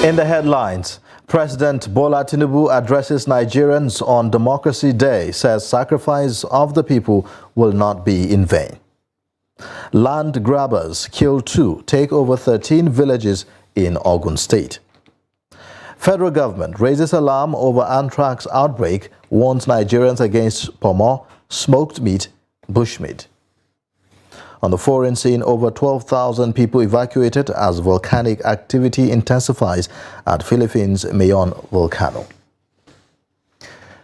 In the headlines, President Bola Tinubu addresses Nigerians on Democracy Day, says sacrifice of the people will not be in vain. Land grabbers kill 2, take over 13 villages in Ogun State. Federal government raises alarm over anthrax outbreak, warns Nigerians against pomo, smoked meat, bushmeat. On the foreign scene, over 12,000 people evacuated as volcanic activity intensifies at Philippines' Mayon volcano.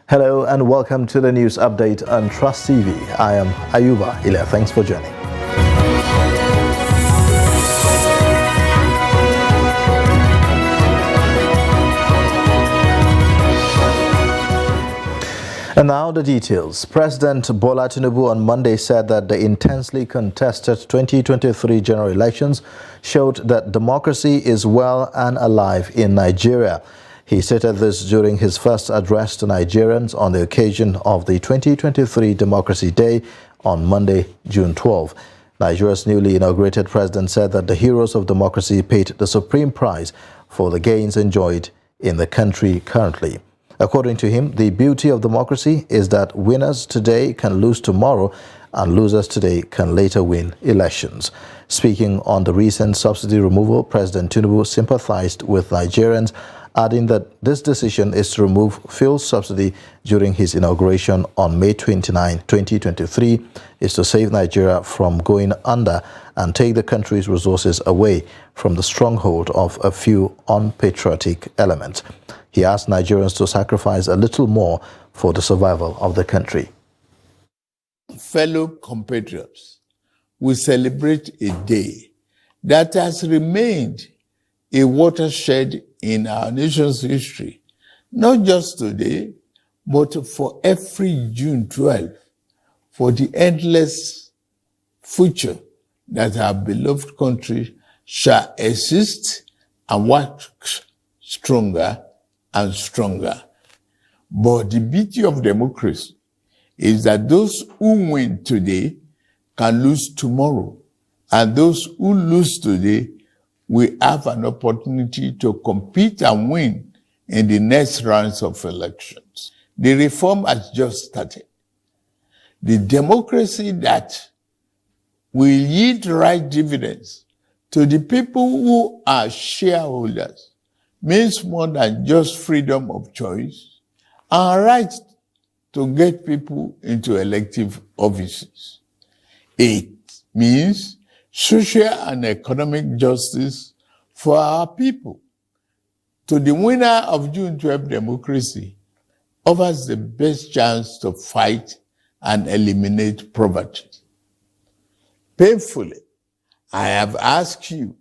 Hello and welcome to the news update on Trust TV. I am Ayuba Ila. Thanks for joining. And now the details. President Bola Tinubu on Monday said that the intensely contested 2023 general elections showed that democracy is well and alive in Nigeria. He stated this during his first address to Nigerians on the occasion of the 2023 Democracy Day on Monday, June 12. Nigeria's newly inaugurated president said that the heroes of democracy paid the supreme price for the gains enjoyed in the country currently. According to him, the beauty of democracy is that winners today can lose tomorrow and losers today can later win elections. Speaking on the recent subsidy removal, President Tinubu sympathized with Nigerians, adding that this decision is to remove fuel subsidy during his inauguration on May 29, 2023, is to save Nigeria from going under and take the country's resources away from the stronghold of a few unpatriotic elements. He asked Nigerians to sacrifice a little more for the survival of the country. Fellow compatriots, we celebrate a day that has remained a watershed in our nation's history, not just today, but for every June 12, for the endless future that our beloved country shall exist and work stronger and stronger. But the beauty of democracy is that those who win today can lose tomorrow, and those who lose today will have an opportunity to compete and win in the next rounds of elections. The reform has just started. The democracy that will yield right dividends to the people who are shareholders means more than just freedom of choice and right to get people into elective offices. It means social and economic justice for our people. To the winner of June 12 democracy offers the best chance to fight and eliminate poverty. Painfully, I have asked you,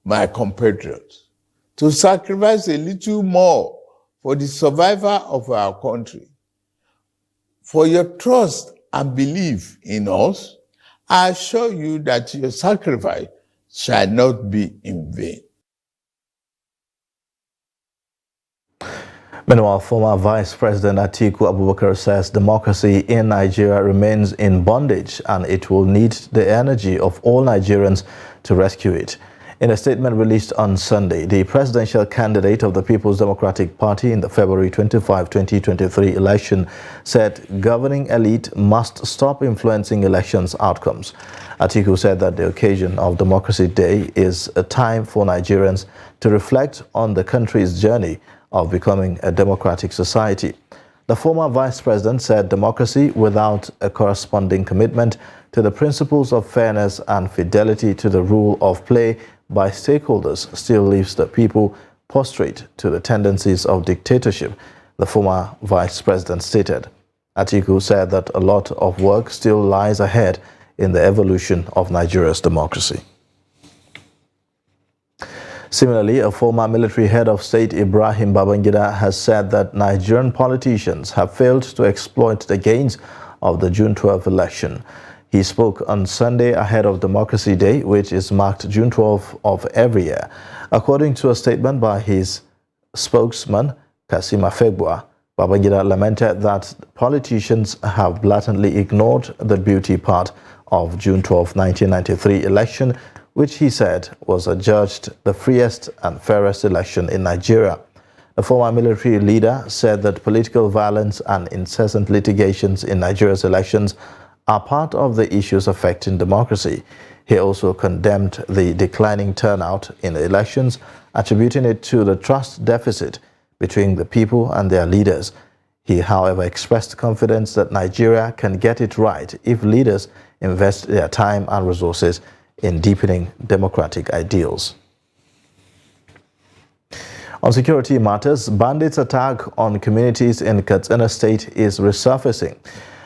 my compatriots, to sacrifice a little more for the survival of our country. For your trust and belief in us, I assure you that your sacrifice shall not be in vain. Meanwhile, former Vice President Atiku Abubakar says democracy in Nigeria remains in bondage and it will need the energy of all Nigerians to rescue it. In a statement released on Sunday, the presidential candidate of the People's Democratic Party in the February 25, 2023 election said governing elite must stop influencing elections outcomes. Atiku said that the occasion of Democracy Day is a time for Nigerians to reflect on the country's journey of becoming a democratic society. The former vice president said democracy without a corresponding commitment to the principles of fairness and fidelity to the rule of play by stakeholders still leaves the people prostrate to the tendencies of dictatorship, the former vice president stated. Atiku said that a lot of work still lies ahead in the evolution of Nigeria's democracy. Similarly, a former military head of state, Ibrahim Babangida, has said that Nigerian politicians have failed to exploit the gains of the June 12 election. He spoke on Sunday ahead of Democracy Day, which is marked June 12 of every year. According to a statement by his spokesman, Kasim Afegbua, Babangida lamented that politicians have blatantly ignored the beauty part of June 12, 1993 election, which he said was adjudged the freest and fairest election in Nigeria. The former military leader said that political violence and incessant litigations in Nigeria's elections are part of the issues affecting democracy. He also condemned the declining turnout in the elections, attributing it to the trust deficit between the people and their leaders. He, however, expressed confidence that Nigeria can get it right if leaders invest their time and resources in deepening democratic ideals. On security matters, bandits' attack on communities in Katsina State is resurfacing.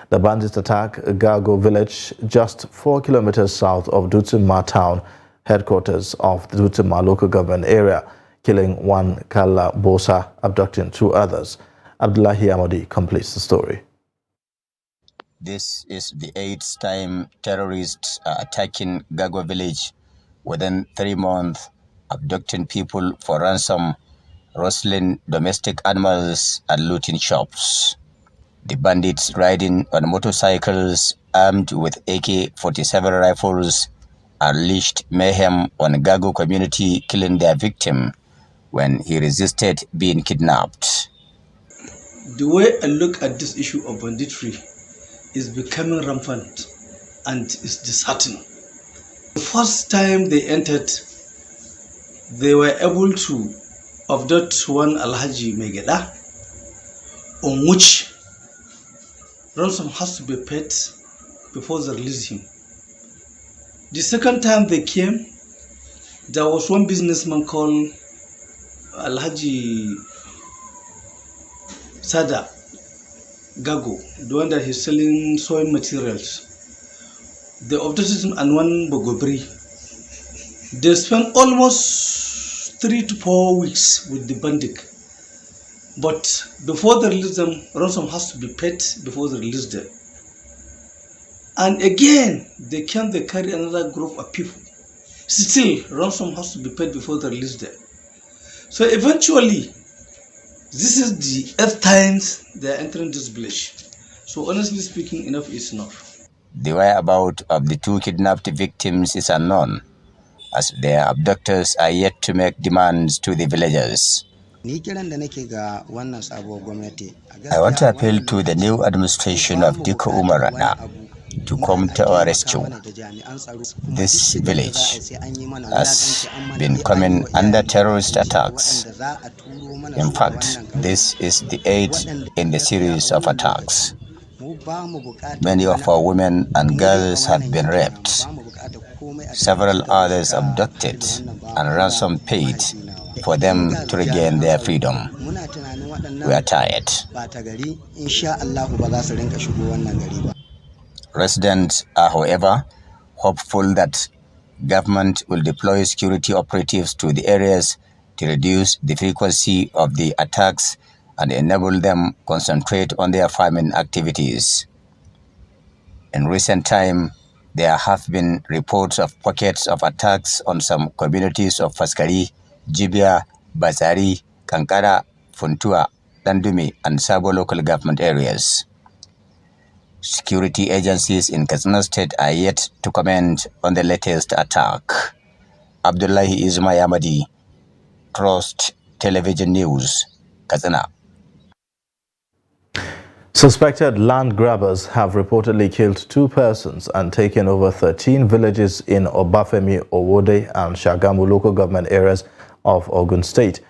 The bandits attacked Gago village just 4 kilometers south of Dutsinma town, headquarters of the Dutsinma local government area, killing one Kala Bosa, abducting 2 others. Abdullahi Amadi completes the story. This is the 8th time terrorists are attacking Gago village within 3 months, abducting people for ransom, rustling domestic animals and looting shops. The bandits riding on motorcycles armed with AK-47 rifles unleashed mayhem on Gago community, killing their victim when he resisted being kidnapped. The way I look at this issue of banditry is becoming rampant and is disheartening. The first time they entered, they were able to abduct one Alhaji Megeda, on which ransom has to be paid before they release him. The second time they came, there was one businessman called Alhaji Sada Gago, the one that he's selling sewing materials. They abducted him and one Bogobri. They spent almost 3 to 4 weeks with the bandit. But before they release them, ransom has to be paid before they release them. And again, they carry another group of people. Still, ransom has to be paid before they release them. So eventually, this is the 8th times they are entering this village. So honestly speaking, enough is enough. The whereabouts of the 2 kidnapped victims is unknown, as their abductors are yet to make demands to the villagers. I want to appeal to the new administration of Diko Umar Rada to come to our rescue. This village has been coming under terrorist attacks. In fact, this is the 8th in the series of attacks. Many of our women and girls have been raped, several others abducted, and ransom paid for them to regain their freedom. We are tired. Residents are, however, hopeful that government will deploy security operatives to the areas to reduce the frequency of the attacks and enable them concentrate on their farming activities. In recent time, there have been reports of pockets of attacks on some communities of Faskari, Jibia, Basari, Kankara, Funtua, Dandumi, and Sabo local government areas. Security agencies in Katsina State are yet to comment on the latest attack. Abdullahi Ismail Amadi, Trust Television News, Katsina. Suspected land grabbers have reportedly killed 2 persons and taken over 13 villages in Obafemi, Owode, and Shagamu local government areas of Ogun State.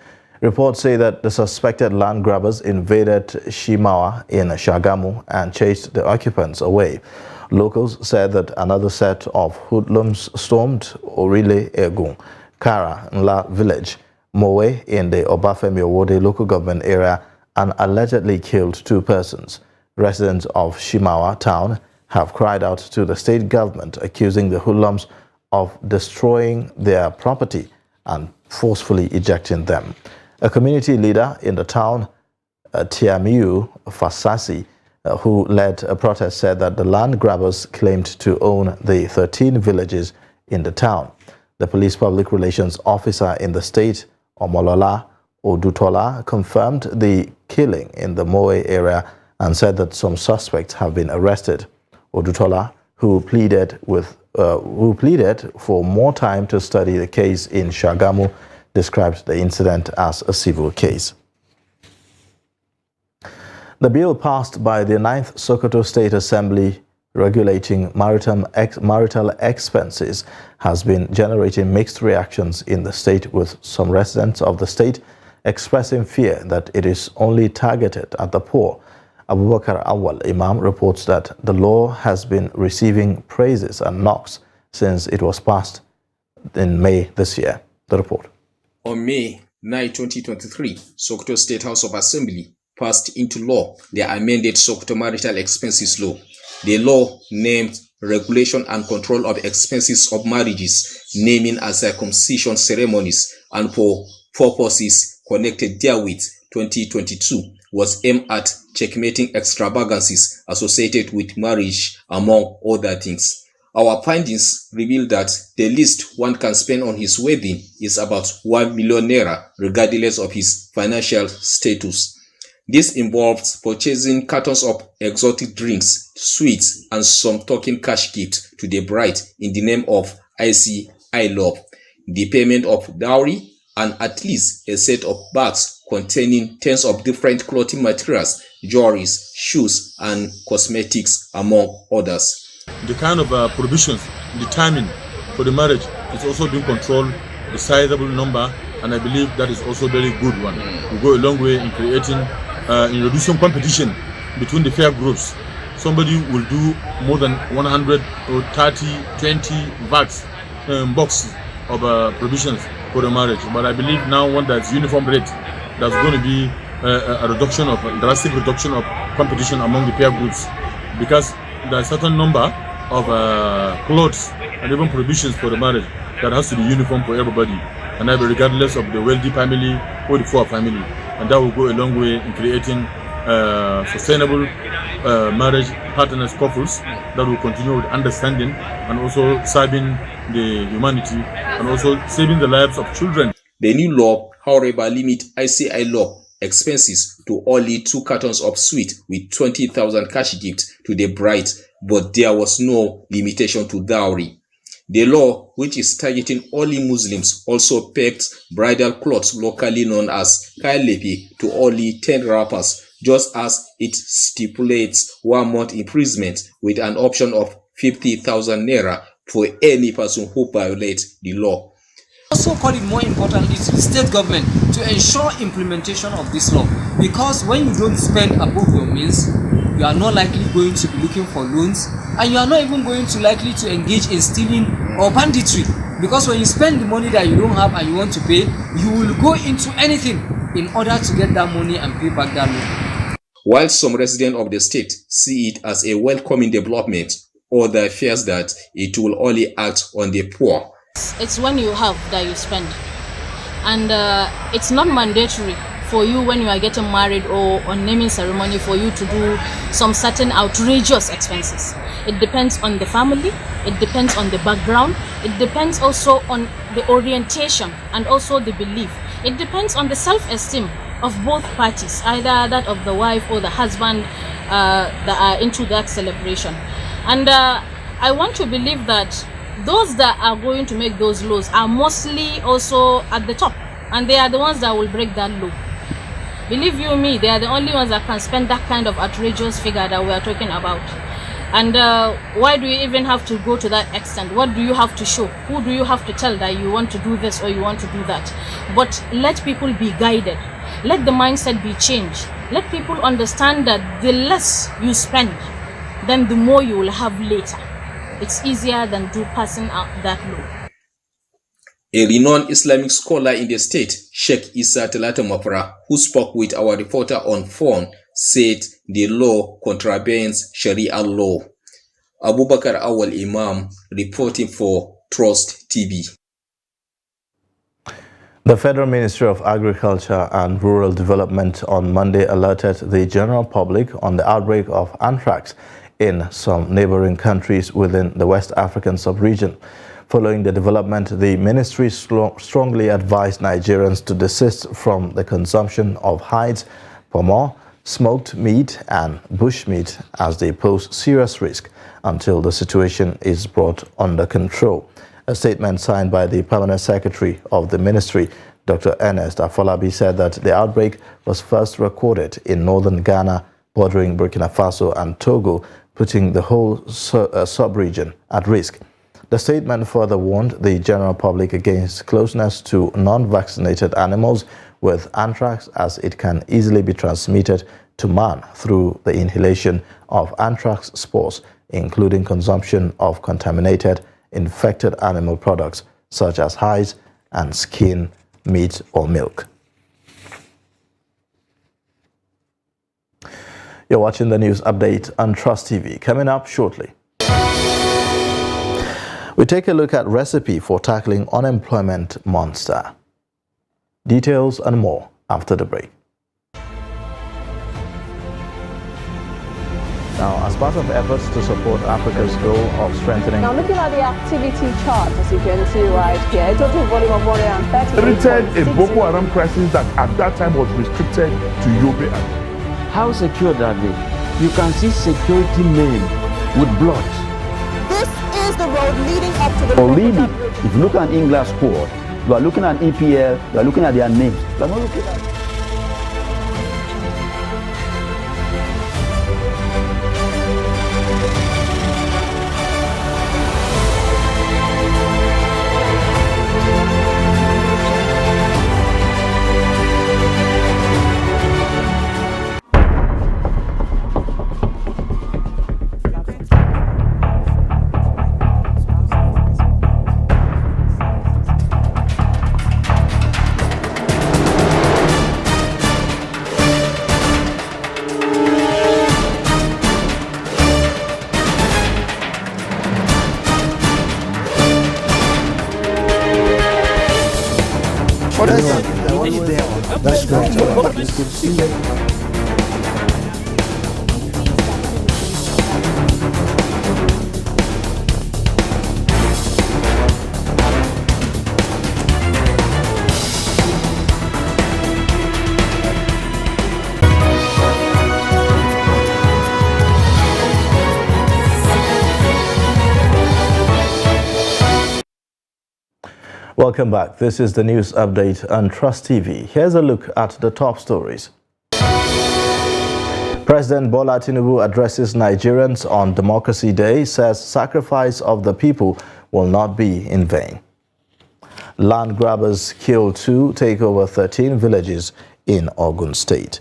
Reports say that the suspected land grabbers invaded Shimawa in Shagamu and chased the occupants away. Locals said that another set of hoodlums stormed Orile Egun, Kara Nla village, Mowe in the Obafemi Owode local government area and allegedly killed 2 persons. Residents of Shimawa town have cried out to the state government, accusing the hoodlums of destroying their property and forcefully ejecting them. A community leader in the town, Tiamiu Fasasi, who led a protest, said that the land grabbers claimed to own the 13 villages in the town. The police public relations officer in the state, Omolola Odutola, confirmed the killing in the Moe area and said that some suspects have been arrested. Odutola who pleaded for more time to study the case in Shagamu, described the incident as a civil case. The bill passed by the 9th Sokoto State Assembly regulating marital expenses has been generating mixed reactions in the state, with some residents of the state expressing fear that it is only targeted at the poor. Abubakar Awal Imam reports that the law has been receiving praises and knocks since it was passed in May this year. The report. On May 9, 2023, Sokoto State House of Assembly passed into law the amended Sokoto Marital Expenses Law. The law named Regulation and Control of Expenses of Marriages, Naming and Circumcision Ceremonies, and for purposes connected therewith 2022 was aimed at checkmating extravagances associated with marriage, among other things. Our findings reveal that the least one can spend on his wedding is about 1 million naira, regardless of his financial status. This involves purchasing cartons of exotic drinks, sweets, and some token cash gifts to the bride in the name of I Love, the payment of dowry, and at least a set of bags containing tens of different clothing materials, jewelries, shoes, and cosmetics, among others. The kind of provisions determined for the marriage is also being controlled, a sizable number, and I believe that is also a very good one. We go a long way in creating, in reducing competition between the fair groups. Somebody will do more than 100 or 30, 20 bags, boxes of provisions for the marriage. But I believe now one that's uniform rate, there's going to be a drastic reduction of competition among the peer groups, because there are a certain number of clothes and even provisions for the marriage that has to be uniform for everybody, and that regardless of the wealthy family or the poor family, and that will go a long way in creating sustainable marriage partners, couples that will continue with understanding and also serving the humanity and also saving the lives of children. The new law, however, limits ICI law expenses to only 2 cartons of sweet with 20,000 cash gifts to the bride, but there was no limitation to dowry. The law, which is targeting only Muslims, also pegged bridal clothes locally known as kailepi to only 10 wrappers, just as it stipulates 1 month imprisonment with an option of 50,000 naira for any person who violates the law. Also call it more importantly to the state government to ensure implementation of this law, because when you don't spend above your means, you are not likely going to be looking for loans, and you are not even going to likely to engage in stealing or banditry, because when you spend the money that you don't have and you want to pay, you will go into anything in order to get that money and pay back that loan. While some residents of the state see it as a welcoming development, others fear that it will only act on the poor. It's when you have that you spend, and it's not mandatory for you when you are getting married or on naming ceremony for you to do some certain outrageous expenses. It depends on the family, it depends on the background, it depends also on the orientation and also the belief. It depends on the self-esteem of both parties, either that of the wife or the husband that are into that celebration. And I want to believe that those that are going to make those laws are mostly also at the top, and they are the ones that will break that law. Believe you me, they are the only ones that can spend that kind of outrageous figure that we are talking about. And why do you even have to go to that extent? What do you have to show? Who do you have to tell that you want to do this or you want to do that? But let people be guided. Let the mindset be changed. Let people understand that the less you spend, then the more you will have later. It's easier than passing out that law. A renowned Islamic scholar in the state, Sheikh Isa Talata Mapra, who spoke with our reporter on phone, said the law contravenes Sharia law. Abubakar Awal Imam, reporting for Trust TV. The Federal Ministry of Agriculture and Rural Development on Monday alerted the general public on the outbreak of anthrax in some neighboring countries within the West African sub-region. Following the development, the ministry strongly advised Nigerians to desist from the consumption of hides, pomo, smoked meat and bushmeat, as they pose serious risk until the situation is brought under control. A statement signed by the Permanent Secretary of the Ministry, Dr. Ernest Afolabi, said that the outbreak was first recorded in northern Ghana, bordering Burkina Faso and Togo, putting the whole sub-region at risk. The statement further warned the general public against closeness to non-vaccinated animals with anthrax, as it can easily be transmitted to man through the inhalation of anthrax spores, including consumption of contaminated, infected animal products such as hides and skin, meat or milk. You're watching the news update on Trust TV. Coming up shortly, we take a look at recipe for tackling unemployment monster. Details and more after the break. Now, as part of efforts to support Africa's goal of strengthening... Now, looking at the activity chart, as you can see right here, a total volume of 130... Created a Boko Haram crisis that at that time was restricted to Yobe. How secure are they? You can see security men with blood. This is the road leading up to the... Already, if you look at English squad, you are looking at EPL, you are looking at their names. You are not looking at... That's great. Welcome back. This is the news update on Trust TV. Here's a look at the top stories. President Bola Tinubu addresses Nigerians on Democracy Day, says sacrifice of the people will not be in vain. Land grabbers kill 2, take over 13 villages in Ogun State.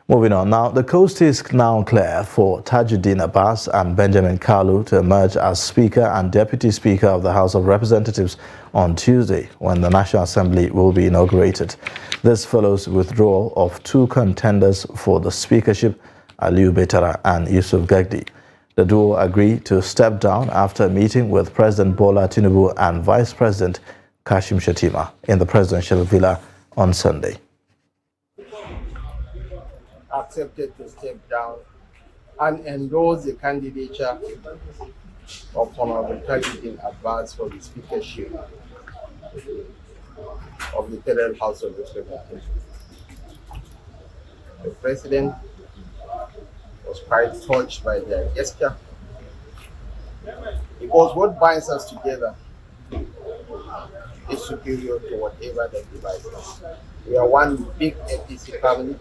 Moving on now, the coast is now clear for Tajuddin Abbas and Benjamin Kalu to emerge as Speaker and Deputy Speaker of the House of Representatives on Tuesday, when the National Assembly will be inaugurated. This follows withdrawal of 2 contenders for the speakership, Aliyu Betara and Yusuf Gagdi. The duo agreed to step down after a meeting with President Bola Tinubu and Vice President Kashim Shettima in the presidential villa on Sunday. Accepted to step down and endorse the candidature of Honorable Tajuddin Abbas for the speakership of the Federal House of Representatives. The President was quite touched by their gesture, because what binds us together is superior to whatever that divides us. We are one big APC family,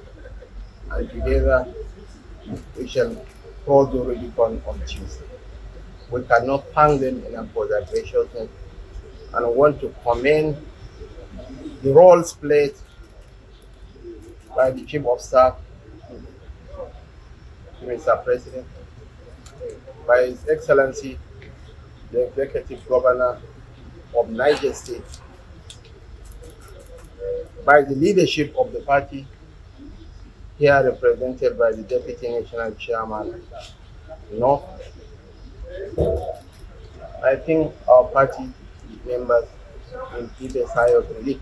and together we shall cross the Rubicon on Tuesday. We cannot thank them enough for their graciousness, and I want to commend the roles played by the Chief of Staff, Mr. President, by His Excellency, the Executive Governor of Niger State, by the leadership of the party, here represented by the Deputy National Chairman, North. I think our party members will keep a sigh of relief.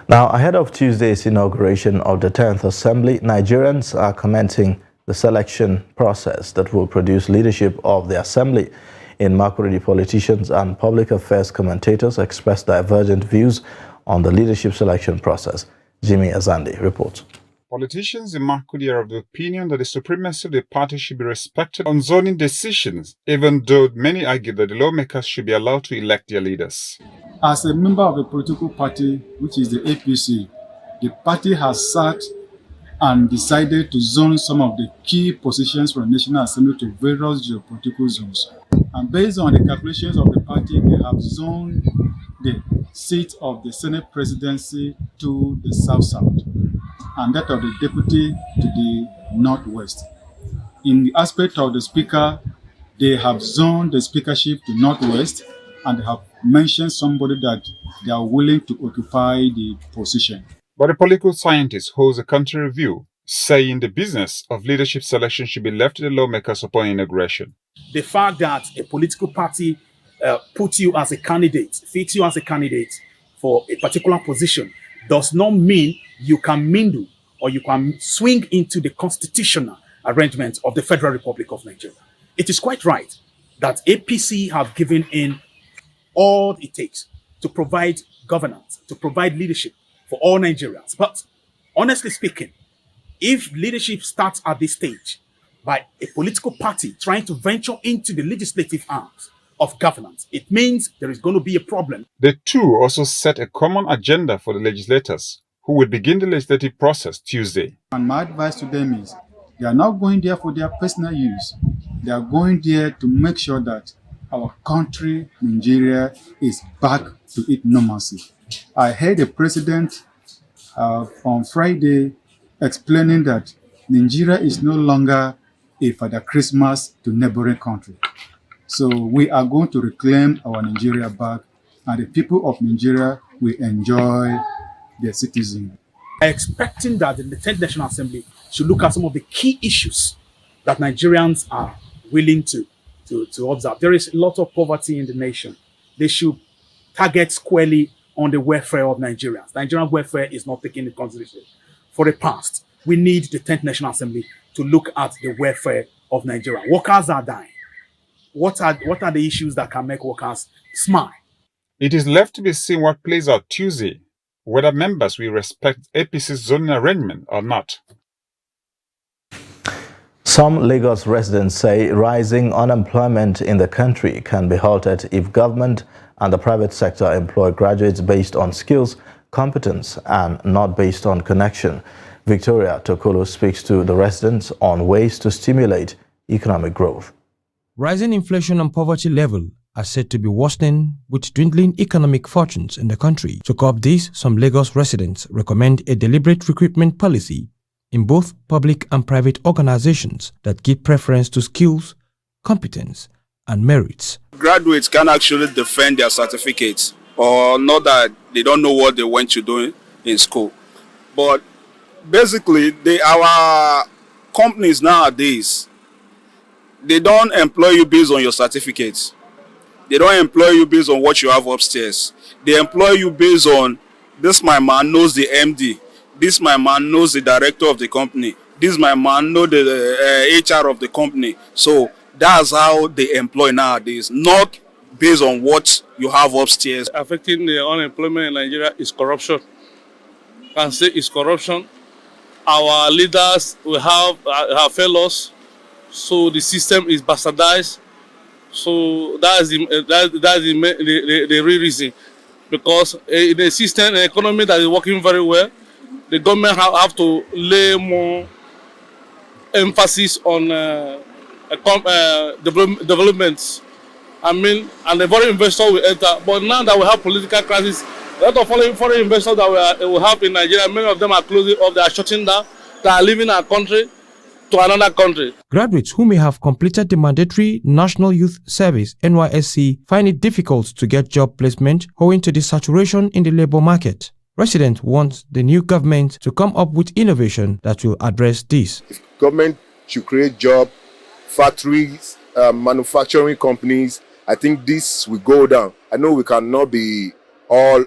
Now, ahead of Tuesday's inauguration of the 10th Assembly, Nigerians are commenting the selection process that will produce leadership of the Assembly. In Makurdi, politicians and public affairs commentators expressed divergent views on the leadership selection process. Jimmy Azandi reports. Politicians in Makurdi are of the opinion that the supremacy of the party should be respected on zoning decisions, even though many argue that the lawmakers should be allowed to elect their leaders. As a member of a political party, which is the APC, the party has sat and decided to zone some of the key positions for the National Assembly to various geopolitical zones. And based on the calculations of the party, they have zoned the seat of the Senate presidency to the south-south, and that of the deputy to the northwest. In the aspect of the speaker, they have zoned the speakership to northwest, and they have mentioned somebody that they are willing to occupy the position. But the political scientist holds a contrary view, saying the business of leadership selection should be left to the lawmakers upon inauguration. The fact that a political party puts you as a candidate, fits you as a candidate for a particular position, does not mean you can mingle or you can swing into the constitutional arrangement of the Federal Republic of Nigeria. It is quite right that APC have given in all it takes to provide governance, to provide leadership for all Nigerians. But honestly speaking, if leadership starts at this stage by a political party trying to venture into the legislative arms of governance, it means there is going to be a problem. The two also set a common agenda for the legislators, who will begin the legislative process Tuesday. And my advice to them is, they are not going there for their personal use. They are going there to make sure that our country, Nigeria, is back to its normalcy. I heard the president on Friday explaining that Nigeria is no longer a Father Christmas to neighboring country. So we are going to reclaim our Nigeria back, and the people of Nigeria will enjoy their citizenship. Expecting that the 10th National Assembly should look at some of the key issues that Nigerians are willing to observe. There is a lot of poverty in the nation. They should target squarely on the welfare of Nigerians. Nigerian welfare is not taken into consideration for the past. We need the 10th National Assembly to look at the welfare of Nigeria. Workers are dying. What are the issues that can make workers smile? It is left to be seen what plays out Tuesday, whether members will respect APC's zoning arrangement or not. Some Lagos residents say rising unemployment in the country can be halted if government and the private sector employ graduates based on skills, competence, and not based on connection. Victoria Tokolo speaks to the residents on ways to stimulate economic growth. Rising inflation and poverty level are said to be worsening with dwindling economic fortunes in the country. To curb this, some Lagos residents recommend a deliberate recruitment policy in both public and private organizations that give preference to skills, competence, and merits. Graduates can actually defend their certificates, or not that they don't know what they went to do in school. But basically, our companies nowadays, they don't employ you based on your certificates. They don't employ you based on what you have upstairs. They employ you based on, this my man knows the MD. This my man knows the director of the company. This my man knows the HR of the company. So that's how they employ nowadays, not based on what you have upstairs. Affecting the unemployment in Nigeria is corruption. I can say it's corruption. Our leaders will have failures, so the system is bastardized. So that's the real reason. Because in a system, an economy that is working very well, the government have to lay more emphasis on developments. I mean, and the foreign investor will enter. But now that we have political crisis, a lot of foreign investors that we have in Nigeria, many of them are closing off, they are shutting down, they are leaving our country to another country. Graduates who may have completed the mandatory National Youth Service (NYSC) find it difficult to get job placement owing to the saturation in the labor market. Residents want the new government to come up with innovation that will address this. Government should create job, factories, manufacturing companies. I think this will go down. I know we cannot be all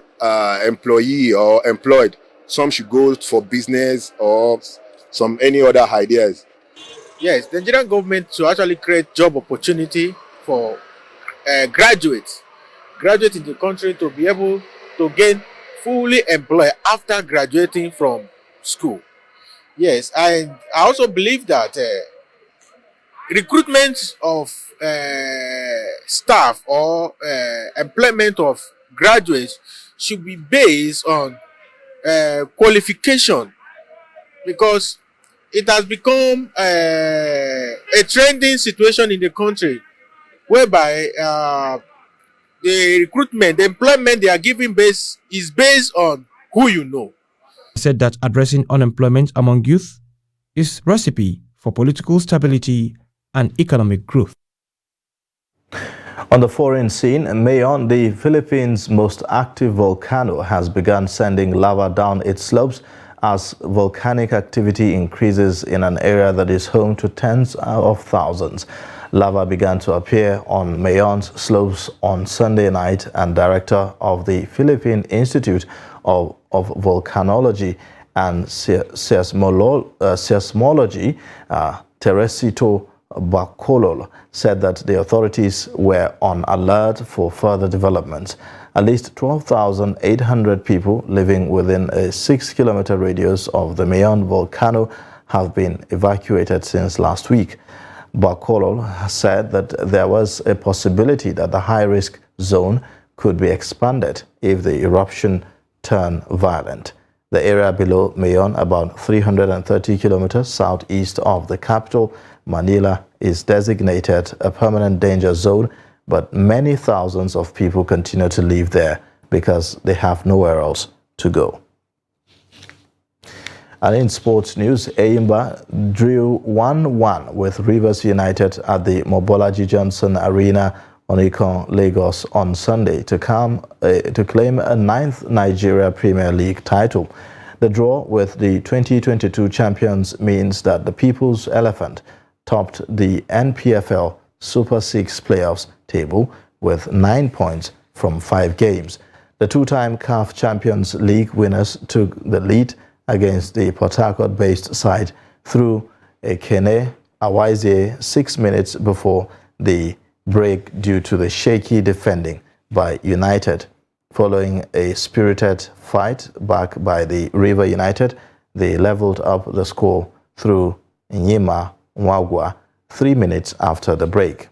employee or employed. Some should go for business or any other ideas. Yes, the Nigerian government should actually create job opportunity for graduates in the country to be able to gain fully employed after graduating from school. Yes, I also believe that recruitment of staff or employment of graduates should be based on qualification, because it has become a trending situation in the country whereby the recruitment, the employment they are giving is based on who you know. He said that addressing unemployment among youth is recipe for political stability and economic growth. On the foreign scene, Mayon, the Philippines' most active volcano, has begun sending lava down its slopes as volcanic activity increases in an area that is home to tens of thousands. Lava began to appear on Mayon's slopes on Sunday night, and director of the Philippine Institute of Volcanology and Seismology, Teresito Bacolol, said that the authorities were on alert for further developments. At least 12,800 people living within a 6-kilometer radius of the Mayon volcano have been evacuated since last week. Bacolol said that there was a possibility that the high-risk zone could be expanded if the eruption turned violent. The area below Mayon, about 330 kilometers southeast of the capital, Manila, is designated a permanent danger zone, but many thousands of people continue to live there because they have nowhere else to go. And in sports news, Enyimba drew 1-1 with Rivers United at the Mobolaji Johnson Arena on Ikon, Lagos on Sunday to claim a 9th Nigeria Premier League title. The draw with the 2022 champions means that the People's Elephant topped the NPFL Super 6 playoffs table with 9 points from 5 games. The two-time CAF Champions League winners took the lead against the Port Harcourt-based side through Ekene Awazie 6 minutes before the break due to the shaky defending by United. Following a spirited fight back by the River United, they leveled up the score through Enyimba Nwagwa 3 minutes after the break.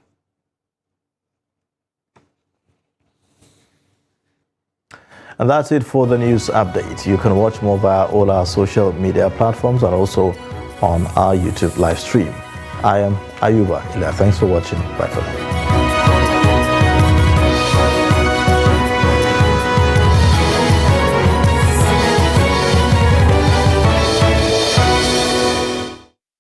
And that's it for the news update. You can watch more via all our social media platforms and also on our YouTube live stream. I am Ayuba Ila. Thanks for watching. Bye for now.